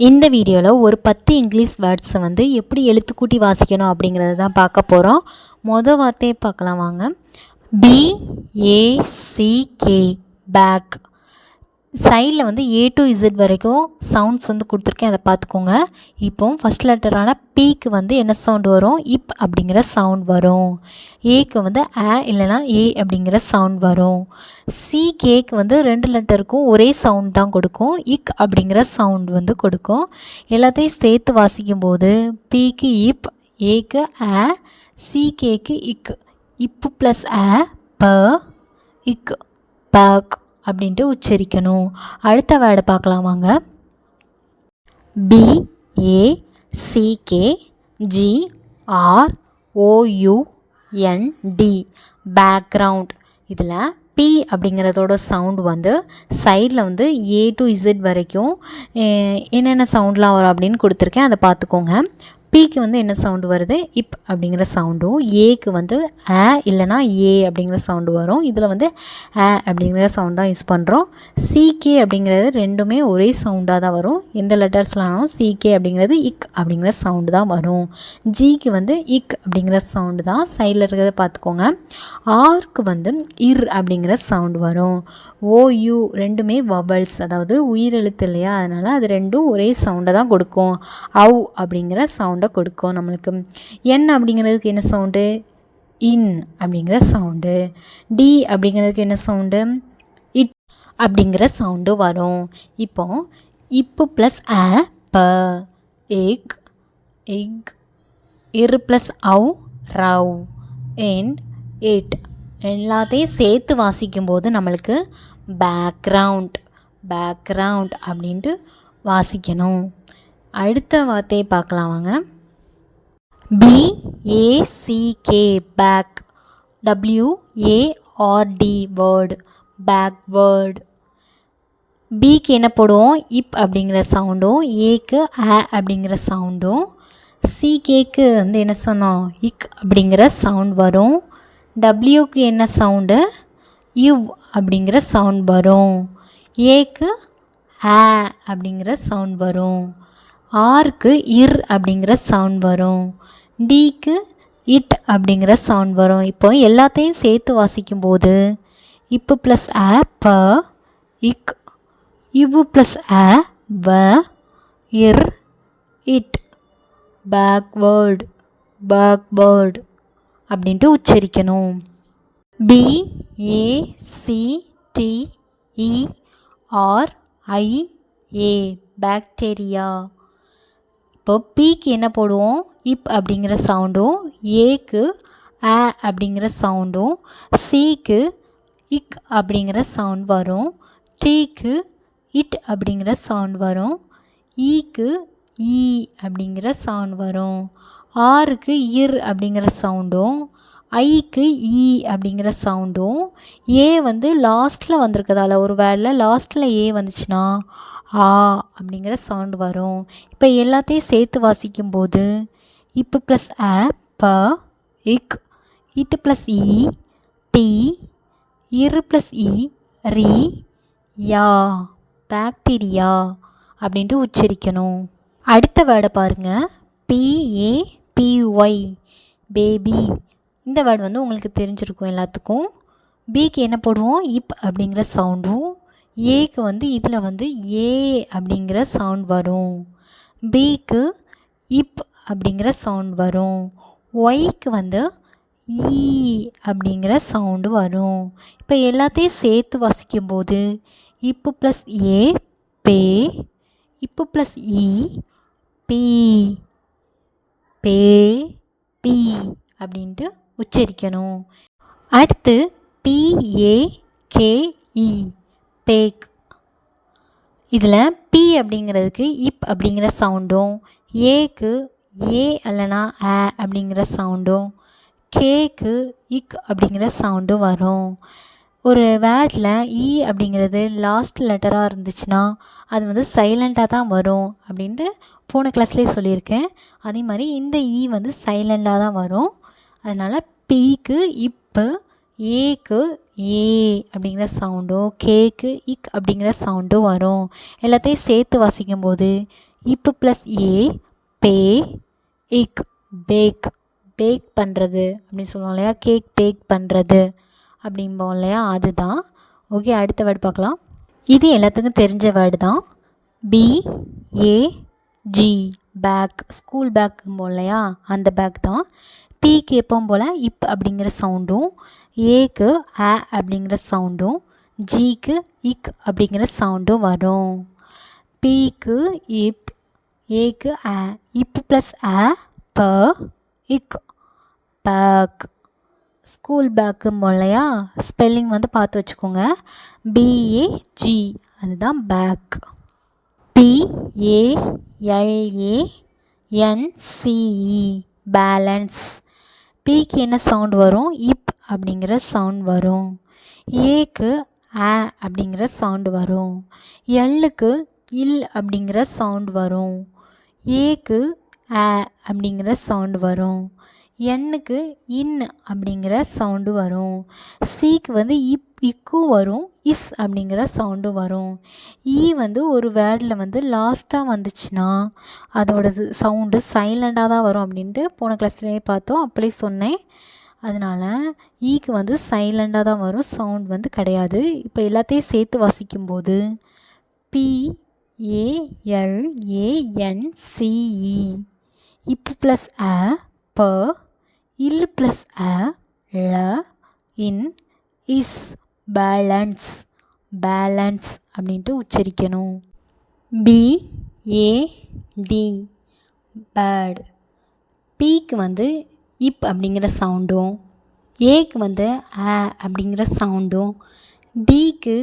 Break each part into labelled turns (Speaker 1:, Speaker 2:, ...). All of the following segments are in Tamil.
Speaker 1: இந்த வீடியோவில் ஒரு 10 இங்கிலீஷ் வேர்ட்ஸை வந்து எப்படி எழுத்துக்கூட்டி வாசிக்கணும் அப்படிங்கிறத தான் பார்க்க போகிறோம். மொதல் வார்த்தையை பார்க்கலாம் வாங்க. BACK back. சைடில் வந்து A to Z வரைக்கும் சவுண்ட்ஸ் வந்து கொடுத்துருக்கேன், அதை பார்த்துக்கோங்க. இப்போ ஃபஸ்ட் லெட்டரான Pக்கு வந்து என்ன சவுண்ட் வரும்? இப் அப்படிங்கிற சவுண்ட் வரும். ஏக்கு வந்து இல்லைனா ஏ அப்படிங்கிற சவுண்ட் வரும். CKக்கு வந்து 2 லெட்டருக்கும் ஒரே சவுண்ட் தான் கொடுக்கும். இக் அப்படிங்கிற சவுண்ட் வந்து கொடுக்கும். எல்லாத்தையும் சேர்த்து வாசிக்கும்போது Pக்கு இப், ஏக்கு CKக்கு இக். இப்பு ப்ளஸ் ப, இக், பேக் அப்படின்ட்டு உச்சரிக்கணும். அடுத்த வேர்டை பார்க்கலாம் வாங்க. BACKGROUND background. இதில் P அப்படிங்கிறதோட சவுண்டு வந்து சைடில் வந்து A to Z வரைக்கும் என்னென்ன சவுண்ட்லாம் வரும் அப்படின்னு கொடுத்துருக்கேன், அதை பார்த்துக்கோங்க. Pக்கு வந்து என்ன சவுண்டு வருது? இப் அப்படிங்கிற சவுண்டும். ஏக்கு வந்து இல்லைனா ஏ அப்படிங்கிற சவுண்டு வரும். இதில் வந்து அப்படிங்கிற சவுண்ட் தான் யூஸ் பண்ணுறோம். CK அப்படிங்கிறது ரெண்டுமே ஒரே சவுண்டாக தான் வரும். எந்த லெட்டர்ஸ்லாலும் CK அப்படிங்கிறது இக் அப்படிங்கிற சவுண்டு தான் வரும். ஜிக்கு வந்து இக் அப்படிங்கிற சவுண்டு தான் சைடில் இருக்கிறத பார்த்துக்கோங்க. ஆர்க்கு வந்து இர் அப்படிங்கிற சவுண்டு வரும். OU ரெண்டுமே வவல்ஸ், அதாவது உயிரெழுத்து இல்லையா, அதனால் அது ரெண்டும் ஒரே சவுண்டை தான் கொடுக்கும். அவு அப்படிங்கிற சவுண்டை கொடுக்கும் நம்மளுக்கு. என் அப்படிங்கிறதுக்கு என்ன சவுண்டு? இன் அப்படிங்கிற சவுண்டு. டி அப்படிங்கிறதுக்கு என்ன சவுண்டு? இட் அப்படிங்கிற சவுண்டு வரும். இப்போ இப்பு ப்ளஸ் ப, எக், எக், இரு ப்ளஸ் அவு, ரவ், அண்ட் இட் எல்லாத்தையும் சேர்த்து வாசிக்கும்போது நம்மளுக்கு பேக்ரவுண்ட் அப்படின்ட்டு வாசிக்கணும். அடுத்த வார்த்தையை பார்க்கலாம் வாங்க. BACK back. WARD ward, backward. பிக்கு என்ன போடுவோம்? இப் அப்படிங்கிற சவுண்டும், ஏக்கு அப்படிங்கிற சவுண்டும். CKக்கு வந்து என்ன சொன்னோம்? இக் அப்படிங்கிற சவுண்ட் வரும். Wக்கு என்ன சவுண்டு? இவ் அப்படிங்கிற சவுண்ட் வரும். ஏக்கு அப்படிங்கிற சவுண்ட் வரும். ஆர்க்கு இர் அப்படிங்கிற சவுண்ட் வரும். டிக்கு இட் அப்படிங்கிற சவுண்ட் வரும். இப்போ எல்லாத்தையும் சேர்த்து வாசிக்கும்போது இப்பு ப்ளஸ் ப, இக், இவு ப்ளஸ் வ, இர், இட், பேக்வேர்டு அப்படின்ட்டு உச்சரிக்கணும். BACTERIA bacteria. இப்போ Pக்கு என்ன போடுவோம்? இப் அப்படிங்கிற சவுண்டும், ஏக்கு அப்படிங்கிற சவுண்டும், சிக்கு இக் அப்படிங்கிற சவுண்ட் வரும். டிக்கு இட் அப்படிங்கிற சவுண்ட் வரும். ஈக்கு ஈ அப்படிங்கிற சவுண்ட் வரும். ஆருக்கு இர் அப்படிங்கிற சவுண்டும், ஐக்கு ஈ அப்படிங்கிற சவுண்டும். ஏ வந்து லாஸ்ட்டில் வந்திருக்கிறதால ஒரு வேர்டில் லாஸ்ட்டில் ஏ வந்துச்சுன்னா அப்படிங்கிற சவுண்டு வரும். இப்போ எல்லாத்தையும் சேர்த்து வாசிக்கும்போது இப்பு ப்ளஸ் ப, இக், இட்டு ப்ளஸ் இ, டி, இரு ப்ளஸ் இ, ரி, யா, பாக்டீரியா அப்படின்ட்டு உச்சரிக்கணும். அடுத்த வேர்டை பாருங்கள். PAPY baby. இந்த வேர்டு வந்து உங்களுக்கு தெரிஞ்சிருக்கும் எல்லாத்துக்கும். பிக்கு என்ன போடுவோம்? இப் அப்படிங்கிற சவுண்டும், ஏக்கு வந்து இதில் வந்து ஏ அப்படிங்கிற சவுண்ட் வரும். பிக்கு இப் அப்படிங்கிற சவுண்ட் வரும். ஒய்க்கு வந்து ஈ அப்படிங்கிற சவுண்டு வரும். இப்போ எல்லாத்தையும் சேர்த்து வாசிக்கும்போது இப்பு ப்ளஸ் ஏ பே, இப்பு ப்ளஸ் இ பி, பே பி அப்படின்ட்டு உச்சரிக்கணும். அடுத்து PAKE பேக். இதில் P அப்படிங்கிறதுக்கு இப் அப்படிங்கிற சவுண்டும், ஏக்கு ஏ அல்லனா அப்படிங்கிற சவுண்டும், கேக்கு இக் அப்படிங்கிற சவுண்டும் வரும். ஒரு வேர்டில் இ அப்படிங்கிறது லாஸ்ட் லெட்டராக இருந்துச்சுன்னா அது வந்து சைலண்ட்டாக தான் வரும் அப்படின்ட்டு போன கிளாஸ்லேயே சொல்லியிருக்கேன். அதே மாதிரி இந்த இ வந்து சைலண்ட்டாக தான் வரும். அதனால் பிக்கு இப்பு, ஏக்கு ஏ அப்படிங்கிற சவுண்டும், கேக்கு இக் அப்படிங்கிற சவுண்டும் வரும். எல்லாத்தையும் சேர்த்து வாசிக்கும்போது இப்பு ப்ளஸ் ஏ பே இக் பேக் பேக் பண்ணுறது அப்படின்னு சொல்லுவோம் இல்லையா, கேக் பேக் பண்ணுறது அப்படிம்போம் இல்லையா, அதுதான். ஓகே, அடுத்த வேர்டு பார்க்கலாம். இது எல்லாத்துக்கும் தெரிஞ்ச வேர்டு தான். BAG பேக், ஸ்கூல் பேக்கும்போம் இல்லையா, அந்த பேக் தான். பிக்கு எப்பவும் போல் இப் அப்படிங்கிற சவுண்டும், ஏக்கு ஆ அப்படிங்கிற சவுண்டும், ஜிக்கு இக் அப்படிங்கிற சவுண்டும் வரும். பிக்கு இப், ஏக்கு ஆ, இப் ப்ளஸ் ஆ ப இக் பேக், ஸ்கூல் பேக்கும்போம் இல்லையா, ஸ்பெல்லிங் வந்து பார்த்து வச்சுக்கோங்க. BAG அதுதான் பேக். BALANCE balance. பிக்கு என்ன சவுண்ட் வரும், இப் அப்படிங்கிற சவுண்ட் வரும். ஏக்கு ஆ அப்படிங்கிற சவுண்டு வரும். எல்லுக்கு இல் அப்படிங்கிற சவுண்ட் வரும். ஏக்கு ஆ அப்படிங்கிற சவுண்டு வரும். எண்ணுக்கு இன் அப்படிங்கிற சவுண்டு வரும். சிக்கு வந்து இக்கும் வரும், இஸ் அப்படிங்கிற சவுண்டு வரும். வந்து ஒரு வேர்டில் வந்து லாஸ்ட்டாக வந்துச்சுன்னா அதோட சவுண்டு சைலண்டாக தான் வரும் அப்படின்ட்டு போன கிளாஸ்லேயே பார்த்தோம், அப்படியே சொன்னேன். அதனால் ஈக்கு வந்து சைலண்டாக தான் வரும், சவுண்ட் வந்து கிடையாது. இப்போ எல்லாத்தையும் சேர்த்து வாசிக்கும்போது PALANCE இப் ப்ளஸ் ஆ ப இல் ப்ளஸ் ஆ ல இன் இஸ் பேலன்ஸ் பேலன்ஸ் அப்படின்ட்டு உச்சரிக்கணும். BAD bad. பிக்கு வந்து இப் அப்படிங்கிற சவுண்டும், ஏக்கு வந்து ஆ அப்படிங்கிற சவுண்டும், டிக்கு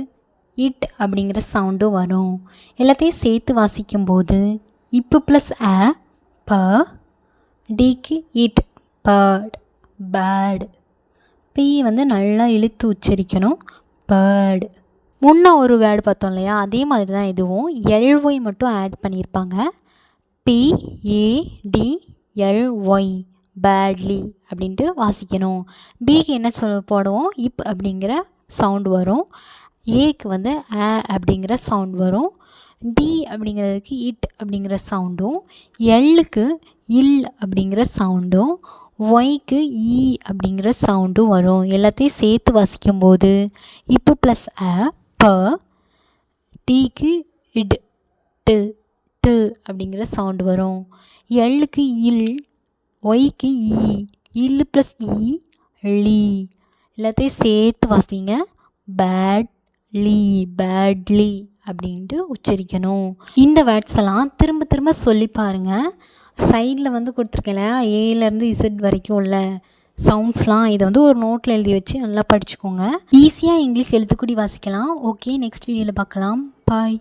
Speaker 1: இட் அப்படிங்கிற சவுண்டும் வரும். எல்லாத்தையும் சேர்த்து வாசிக்கும்போது இப்பு ப்ளஸ் ஆ ப, டிக்கு இட் பேர்ட் பேட். பி வந்து நல்லா இழுத்து உச்சரிக்கணும், பேர்டு. முன்ன ஒரு வேர்டு பார்த்தோம் இல்லையா, அதே மாதிரி தான் இதுவும். LY மட்டும் ஆட் பண்ணியிருப்பாங்க. PADLY பேட்லி அப்படின்ட்டு வாசிக்கணும். பிக்கு என்ன போடுவோம், இப் அப்படிங்கிற சவுண்டு வரும். ஏக்கு வந்து ஆ அப்படிங்கிற சவுண்ட் வரும். டி அப்படிங்கிறதுக்கு இட் அப்படிங்கிற சவுண்டும், எல்லுக்கு இல் அப்படிங்கிற சவுண்டும், ஒய்க்கு ஈ அப்படிங்கிற சவுண்டும் வரும். எல்லாத்தையும் சேர்த்து வாசிக்கும்போது இப்பு ப்ளஸ் ஆ ப, டிக்கு இட் டு டு அப்படிங்கிற சவுண்டு வரும். எல்லுக்கு இல், ஒய்க்கு ஈ, இல் ப்ளஸ் ஈ லீ. எல்லாத்தையும் சேர்த்து வாசிங்க, பேட்லி பேட்லி அப்படின்ட்டு உச்சரிக்கணும். இந்த வேர்ட்ஸ் எல்லாம் திரும்ப திரும்ப சொல்லி பாருங்கள். சைடில் வந்து கொடுத்துருக்கேன் இல்லையா, ஏலேருந்து இசட் வரைக்கும் உள்ள சவுண்ட்ஸ்லாம், இதை வந்து ஒரு நோட்டில் எழுதி வச்சு நல்லா படிச்சுக்கோங்க. ஈஸியாக இங்கிலீஷ் எழுத்துக்கூடி வாசிக்கலாம். ஓகே, நெக்ஸ்ட் வீடியோவில் பார்க்கலாம். பாய்.